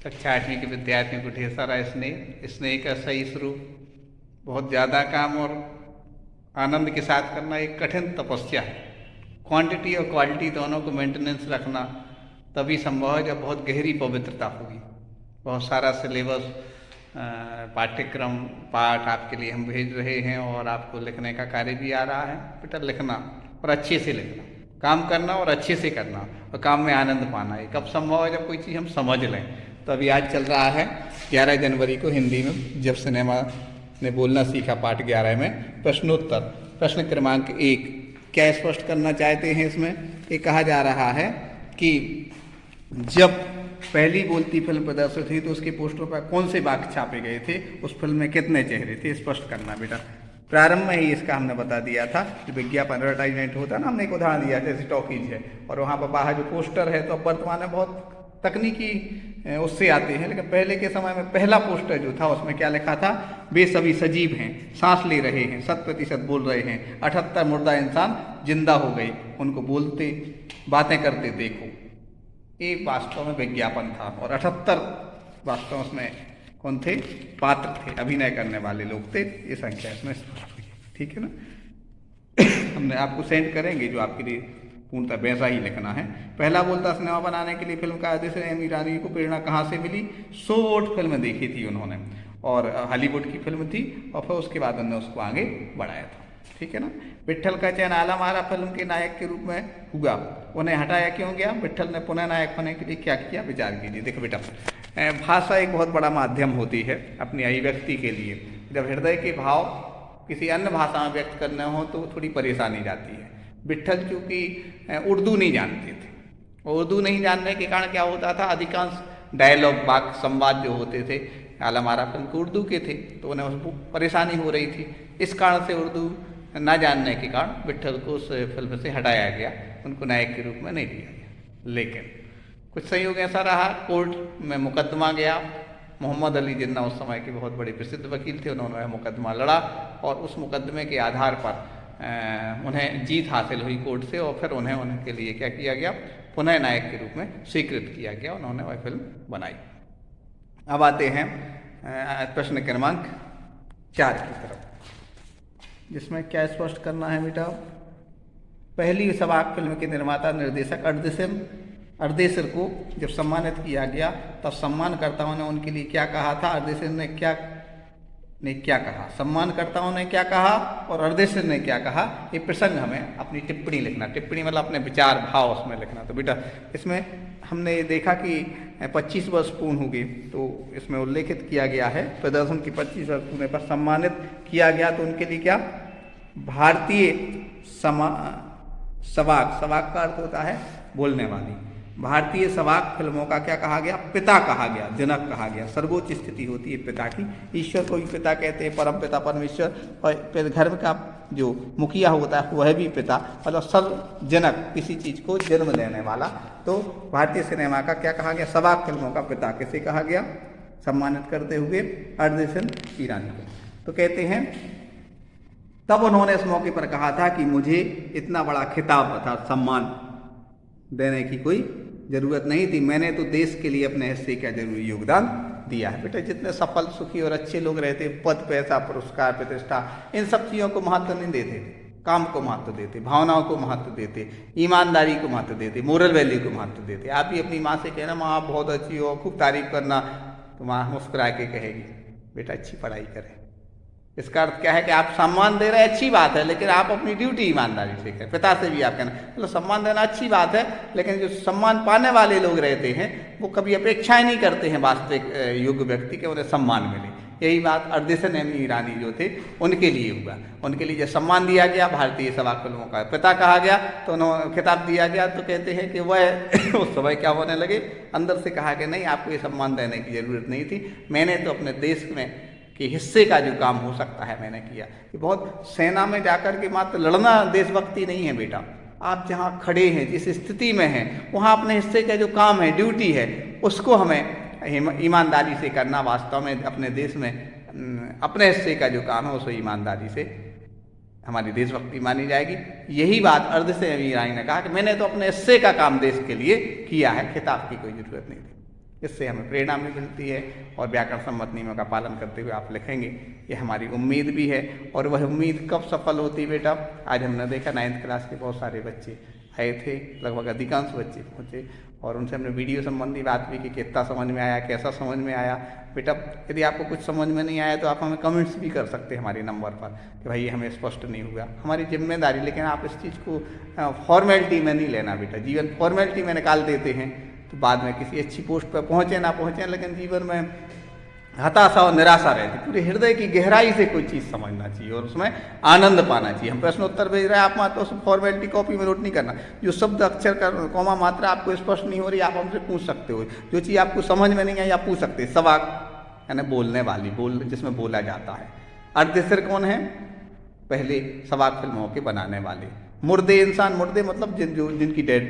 कक्षा 8वीं के विद्यार्थियों को ढेर सारा स्नेह, स्नेह का सही स्वरूप, बहुत ज़्यादा काम और आनंद के साथ करना एक कठिन तपस्या है। क्वांटिटी और क्वालिटी दोनों को मेंटेनेंस रखना तभी संभव है जब बहुत गहरी पवित्रता होगी। बहुत सारा सिलेबस, पाठ्यक्रम, पाठ आपके लिए हम भेज रहे हैं और आपको लिखने का कार्य भी आ रहा है। बेटा लिखना और अच्छे से लिखना, काम करना और अच्छे से करना और काम में आनंद पाना। ये कब संभव है? जब कोई चीज़ हम समझ लें। तो अभी आज चल रहा है 11 जनवरी को हिंदी में जब सिनेमा ने बोलना सीखा पाठ 11 में प्रश्नोत्तर। प्रश्न क्रमांक 1 क्या स्पष्ट करना चाहते हैं इसमें? ये कहा जा रहा है कि जब पहली बोलती फिल्म प्रदर्शित हुई तो उसके पोस्टर पर कौन से वाक्य छापे गए थे, उस फिल्म में कितने चेहरे थे, स्पष्ट करना। बेटा प्रारंभ में ही इसका हमने बता दिया था, जो विज्ञापन एडवर्टाइजमेंट होता है ना, हमने एक उदाहरण दिया जैसे टॉकीज है और वहाँ पर बाहर जो पोस्टर है, तो वर्तमान में बहुत तकनीकी उससे आते हैं, लेकिन पहले के समय में पहला पोस्टर जो था उसमें क्या लिखा था? वे सभी सजीव हैं, सांस ले रहे हैं, 100% बोल रहे हैं, 78 मुर्दा इंसान जिंदा हो गए, उनको बोलते बातें करते देखो। ये वास्तव में विज्ञापन था और 78 वास्तव में उसमें कौन थे? पात्र थे, अभिनय करने वाले लोग थे। ये संख्या इसमें स्पष्ट हुई, ठीक है ना। हमने आपको सेंड करेंगे जो आपके लिए पूर्णतः वैसा ही लिखना है। पहला बोलता सिनेमा बनाने के लिए फिल्म का आदेश एम ईरानी को प्रेरणा कहाँ से मिली? 100 वोट फिल्म देखी थी उन्होंने और हॉलीवुड की फिल्म थी और फिर उसके बाद उन्होंने उसको आगे बढ़ाया था, ठीक है ना। विट्ठल का चयन आलम आरा फिल्म के नायक के रूप में हुआ, उन्हें हटाया क्यों गया? विट्ठल ने पुनः नायक होने के लिए क्या किया? विचार कीजिए। देखो बेटा, भाषा एक बहुत बड़ा माध्यम होती है अपनी अभिव्यक्ति के लिए। जब हृदय के भाव किसी अन्य भाषा में व्यक्त करने हो तो थोड़ी परेशानी जाती है। विट्ठल चूँकि उर्दू नहीं जानते थे, उर्दू नहीं जानने के कारण क्या होता था? अधिकांश डायलॉग, वाक्य, संवाद जो होते थे आलम आरा फिल्म के उर्दू के थे, तो उन्हें उसको परेशानी हो रही थी। इस कारण से उर्दू न जानने के कारण विट्ठल को उस फिल्म से हटाया गया, उनको नायक के रूप में नहीं लिया गया। लेकिन कुछ संयोग ऐसा रहा, कोर्ट में मुकदमा गया। मोहम्मद अली जिन्ना उस समय के बहुत बड़े प्रसिद्ध वकील थे, उन्होंने मुकदमा लड़ा और उस मुकदमे के आधार पर उन्हें जीत हासिल हुई कोर्ट से और फिर उनके लिए क्या किया गया? पुनः नायक के रूप में स्वीकृत किया गया, उन्होंने वह फिल्म बनाई। अब आते हैं प्रश्न क्रमांक 4 की तरफ, जिसमें क्या स्पष्ट करना है बेटा? पहली सवाक फिल्म के निर्माता निर्देशक अर्देसर को जब सम्मानित किया गया तब सम्मानकर्ताओं ने उनके लिए क्या कहा था? अर्देसर ने क्या कहा? सम्मानकर्ताओं ने क्या कहा और अर्देसर ने क्या कहा? ये प्रसंग हमें अपनी टिप्पणी लिखना, टिप्पणी मतलब अपने विचार भाव उसमें लिखना। तो बेटा इसमें हमने ये देखा कि 25 वर्ष पूर्ण हो गए, तो इसमें उल्लेखित किया गया है प्रदर्शन की 25 वर्ष पूर्ण पर सम्मानित किया गया, तो उनके लिए क्या? भारतीय सवाक का अर्थ होता है बोलने वाली। भारतीय सवाक फिल्मों का क्या कहा गया? पिता कहा गया, जनक कहा गया। सर्वोच्च स्थिति होती है पिता की, ईश्वर को भी पिता कहते हैं, परम पिता परमेश्वर, और घर का जो मुखिया होता है वह भी पिता, मतलब सर्व जनक, किसी चीज को जन्म देने वाला। तो भारतीय सिनेमा का क्या कहा गया? सवाक फिल्मों का पिता किसे कहा गया? सम्मानित करते हुए अर्देसन ईरानी को। तो कहते हैं तब उन्होंने इस मौके पर कहा था कि मुझे इतना बड़ा खिताब अर्थात सम्मान देने की कोई जरूरत नहीं थी, मैंने तो देश के लिए अपने हिस्से का जरूरी योगदान दिया है। बेटा जितने सफल, सुखी और अच्छे लोग रहते, पद, पैसा, पुरस्कार, प्रतिष्ठा, इन सब चीज़ों को महत्व नहीं देते थे, काम को महत्व देते, भावनाओं को महत्व देते, ईमानदारी को महत्व देते, मोरल वैल्यू को महत्व देते। आप भी अपनी माँ से कहना माँ आप बहुत अच्छी हो, खूब तारीफ करना, तो माँ मुस्कुरा के कहेगी बेटा अच्छी पढ़ाई करें। इसका अर्थ क्या है कि आप सम्मान दे रहे हैं, अच्छी बात है, लेकिन आप अपनी ड्यूटी ईमानदारी से करें। पिता से भी आप कहना, मतलब सम्मान देना अच्छी बात है, लेकिन जो सम्मान पाने वाले लोग रहते हैं वो कभी अपेक्षाएं नहीं करते हैं वास्तविक योग्य व्यक्ति के उन्हें सम्मान मिले। यही बात अर्देसन ईरानी जो थे उनके लिए हुआ। उनके लिए जब सम्मान दिया गया, भारतीय सवाक फिल्मों का पिता कहा गया, तो उन्होंने खिताब दिया गया, तो कहते हैं कि वह उस समय क्या होने लगे? अंदर से कहा कि नहीं, आपको ये सम्मान देने की जरूरत नहीं थी, मैंने तो अपने देश में कि हिस्से का जो काम हो सकता है मैंने किया। ये बहुत सेना में जाकर के मात्र लड़ना देशभक्ति नहीं है बेटा। आप जहाँ खड़े हैं, जिस स्थिति में हैं, वहाँ अपने हिस्से का जो काम है, ड्यूटी है, उसको हमें ईमानदारी से करना। वास्तव में अपने देश में अपने हिस्से का जो काम है उसको ईमानदारी से हमारी देशभक्ति मानी जाएगी। यही बात अर्देसन ईरानी ने कहा कि मैंने तो अपने हिस्से का काम देश के लिए किया है, खिताब की कोई जरूरत नहीं थी। इससे हमें प्रेरणा भी मिलती है और व्याकरण सम्मत नियमों का पालन करते हुए आप लिखेंगे, ये हमारी उम्मीद भी है। और वह उम्मीद कब सफल होती बेटा, आज हमने देखा 9th क्लास के बहुत सारे बच्चे आए थे, लगभग अधिकांश बच्चे पहुँचे और उनसे हमने वीडियो संबंधी बात भी कि कितना समझ में आया, कैसा समझ में आया। बेटा यदि आपको कुछ समझ में नहीं आया तो आप हमें कमेंट्स भी कर सकते हैं हमारे नंबर पर कि भाई हमें स्पष्ट नहीं हुआ, हमारी जिम्मेदारी। लेकिन आप इस चीज़ को फॉर्मेलिटी में नहीं लेना बेटा, जीवन फॉर्मेलिटी में निकाल देते हैं तो बाद में किसी अच्छी पोस्ट पर पहुँचे ना पहुँचे, लेकिन जीवन में हताशा और निराशा रहती, पूरे हृदय की गहराई से कोई चीज़ समझना चाहिए और उसमें आनंद पाना चाहिए। हम प्रश्न उत्तर भेज रहे हैं, आप मात्र उस फॉर्मेलिटी कॉपी में नोट नहीं करना। जो शब्द अक्षर का कॉमा मात्रा आपको स्पष्ट नहीं हो रही आप हमसे पूछ सकते हो, जो चीज़ आपको समझ में नहीं आई आप पूछ सकते हैं। सवाक यानी बोलने वाली, जिसमें बोला जाता है। अर्धसिर कौन है, पहले सवाक फिल्मों के बनाने वाले। मुर्दे इंसान, मुर्दे मतलब जिनकी डेड,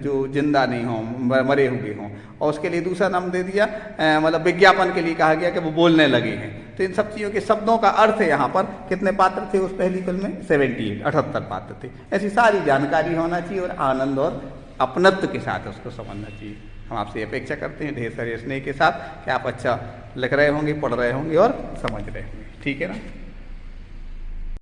जो जिंदा नहीं हों, मरे हुए हों। और उसके लिए दूसरा नाम दे दिया, मतलब विज्ञापन के लिए कहा गया कि वो बोलने लगे हैं। तो इन सब चीज़ों के शब्दों का अर्थ है यहाँ पर। कितने पात्र थे उस पहली फिल्म में, 78 पात्र थे। ऐसी सारी जानकारी होना चाहिए और आनंद और अपनत्व के साथ उसको समझना चाहिए। हम आपसे अपेक्षा करते हैं ढेर सारे स्नेह के साथ कि आप अच्छा लिख रहे होंगे, पढ़ रहे होंगे और समझ रहे होंगे। ठीक है ना।